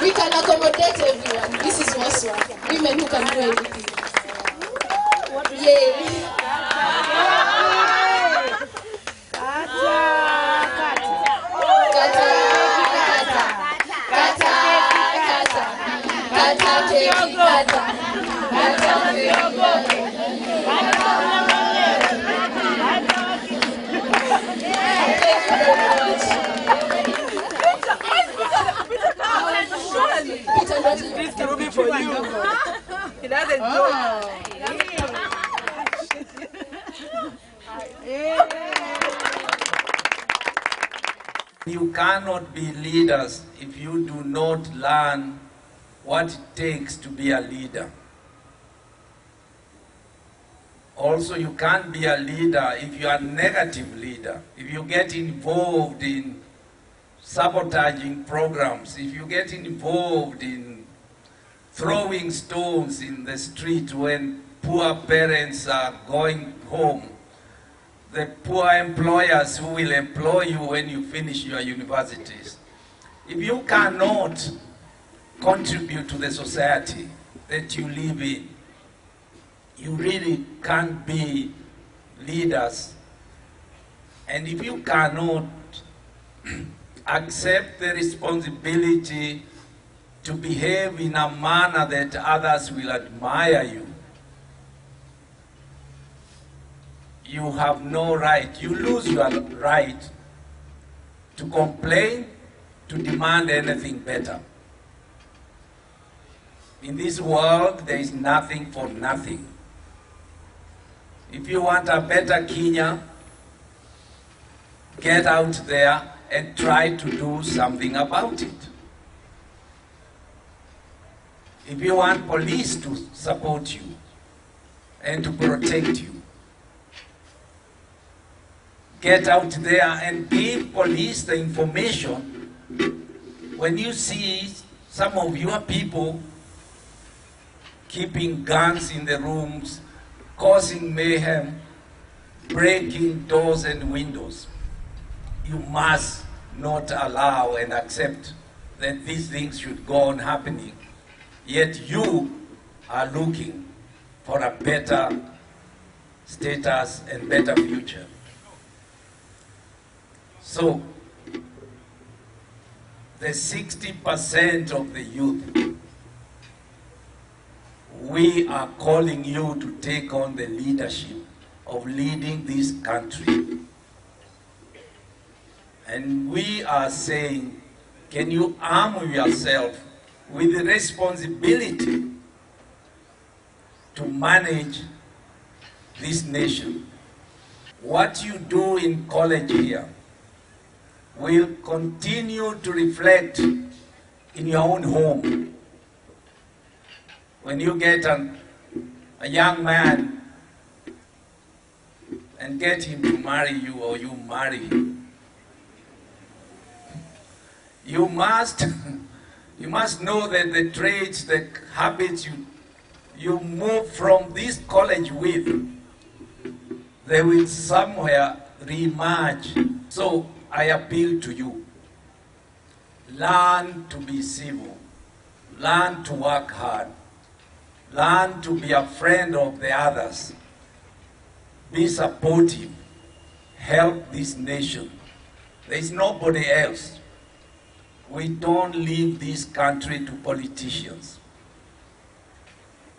We can accommodate everyone. This is what's one. Women who can do anything. Yay. This Kirubi for you. He doesn't know. You cannot be leaders if you do not learn what it takes to be a leader. Also, you can't be a leader if you are a negative leader. If you get involved in sabotaging programs, if you get involved in throwing stones in the street when poor parents are going home, the poor employers who will employ you when you finish your universities. If you cannot contribute to the society that you live in, you really can't be leaders. And if you cannot accept the responsibility to behave in a manner that others will admire you, you have no right. You lose your right to complain, to demand anything better. In this world, there is nothing for nothing. If you want a better Kenya, get out there and try to do something about it. If you want police to support you and to protect you, get out there and give police the information when you see some of your people keeping guns in the rooms, causing mayhem, breaking doors and windows. You must not allow and accept that these things should go on happening. Yet you are looking for a better status and better future. So, the 60% of the youth, we are calling you to take on the leadership of leading this country. And we are saying, can you arm yourself with the responsibility to manage this nation? What you do in college here will continue to reflect in your own home. When you get a young man and get him to marry you, or you marry him, you must know that the traits, the habits you move from this college with, they will somewhere re-emerge. So I appeal to you, learn to be civil, learn to work hard, learn to be a friend of the others, be supportive, help this nation. There is nobody else. We don't leave this country to politicians.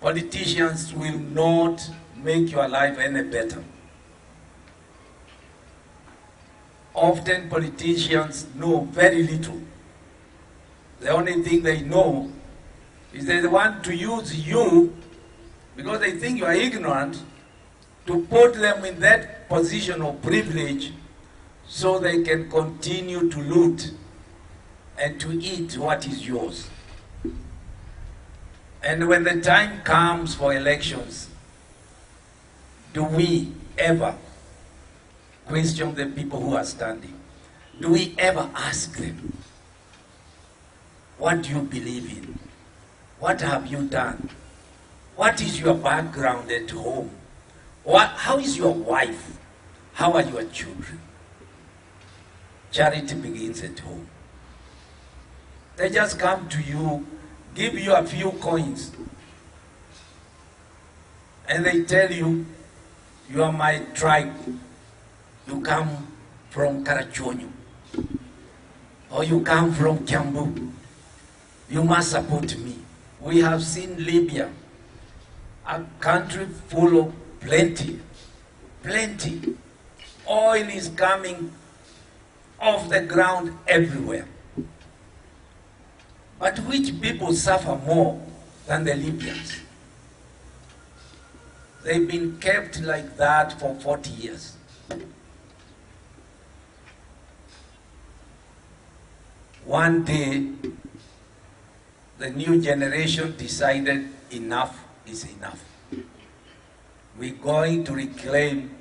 Politicians will not make your life any better. Often politicians know very little. The only thing they know is they want to use you, because they think you are ignorant, to put them in that position of privilege so they can continue to loot and to eat what is yours. And when the time comes for elections, do we ever question the people who are standing? Do we ever ask them, what do you believe in? What have you done? What is your background at home? How is your wife? How are your children? Charity begins at home. They just come to you, give you a few coins, and they tell you, you are my tribe. You come from Karachonyo, or you come from Kiambu. You must support me. We have seen Libya, a country full of plenty. Oil is coming off the ground everywhere. But which people suffer more than the Libyans? They've been kept like that for 40 years. One day, the new generation decided enough is enough. We're going to reclaim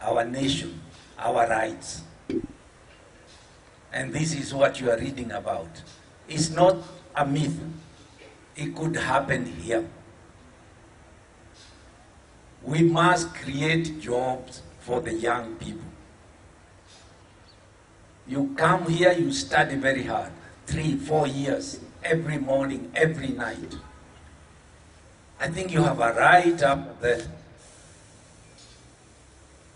our nation, our rights. And this is what you are reading about. It's not a myth. It could happen here. We must create jobs for the young people. You come here, you study very hard, 3-4 years, every morning, every night. I think you have a right up there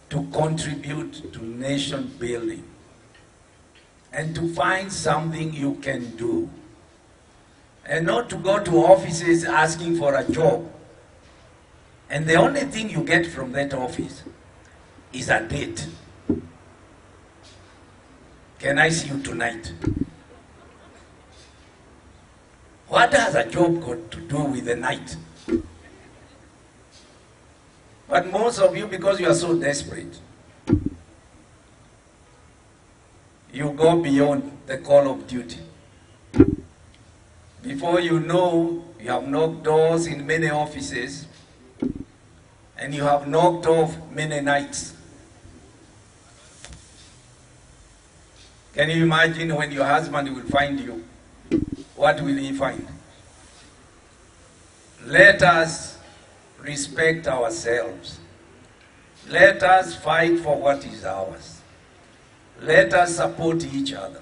to contribute to nation building and to find something you can do. And not to go to offices asking for a job. And the only thing you get from that office is a date. Can I see you tonight? What has a job got to do with the night? But most of you, because you are so desperate, you go beyond the call of duty. Before you know, you have knocked doors in many offices, and you have knocked off many nights. Can you imagine when your husband will find you? What will he find? Let us respect ourselves. Let us fight for what is ours. Let us support each other.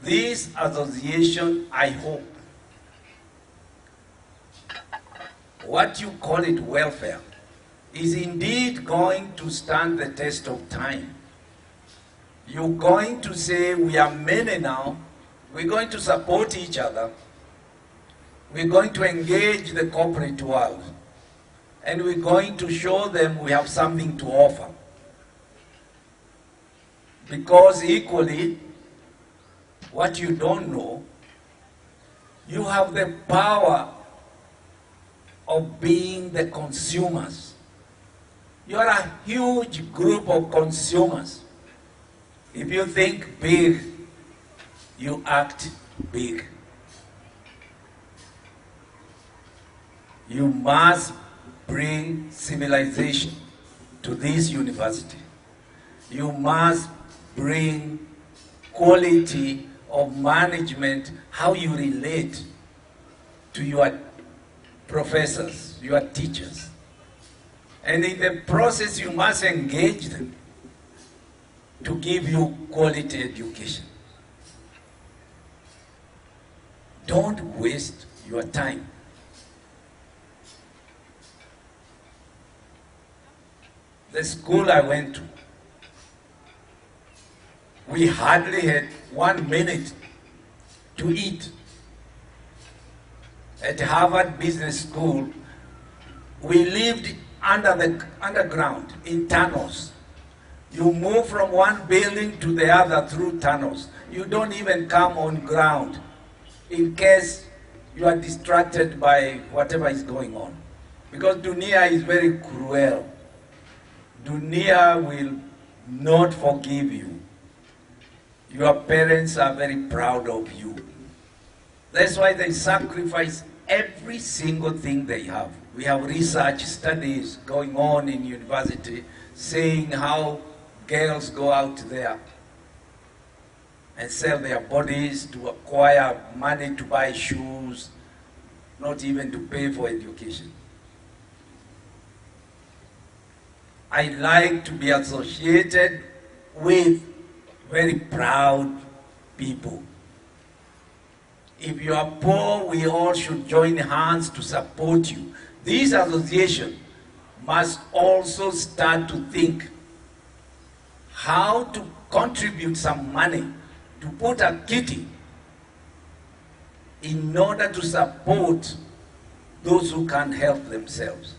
This association, I hope, what you call it welfare, is indeed going to stand the test of time. You're going to say, we are many now, we're going to support each other, we're going to engage the corporate world, and we're going to show them we have something to offer. Because equally, what you don't know, you have the power of being the consumers. You are a huge group of consumers. If you think big, you act big. You must bring civilization to this university. You must bring quality of management, how you relate to your professors, your teachers. And in the process, you must engage them to give you quality education. Don't waste your time. The school I went to, we hardly had 1 minute to eat. At Harvard Business School, we lived underground in tunnels. You move from one building to the other through tunnels. You don't even come on ground in case you are distracted by whatever is going on. Because dunia is very cruel. Dunia will not forgive you. Your parents are very proud of you. That's why they sacrifice every single thing they have. We have research studies going on in university saying how girls go out there and sell their bodies to acquire money to buy shoes, not even to pay for education. I like to be associated with very proud people. If you are poor, we all should join hands to support you. This association must also start to think how to contribute some money to put a kitty in order to support those who can't help themselves.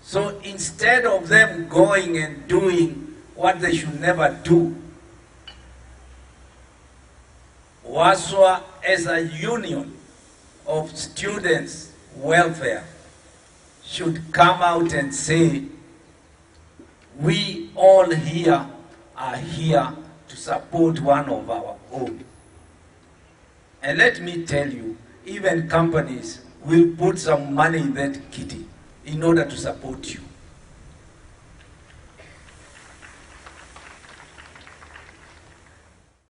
So instead of them going and doing what they should never do, WASWA as a union of students' welfare should come out and say, we all here are here to support one of our own. And let me tell you, even companies will put some money in that kitty in order to support you.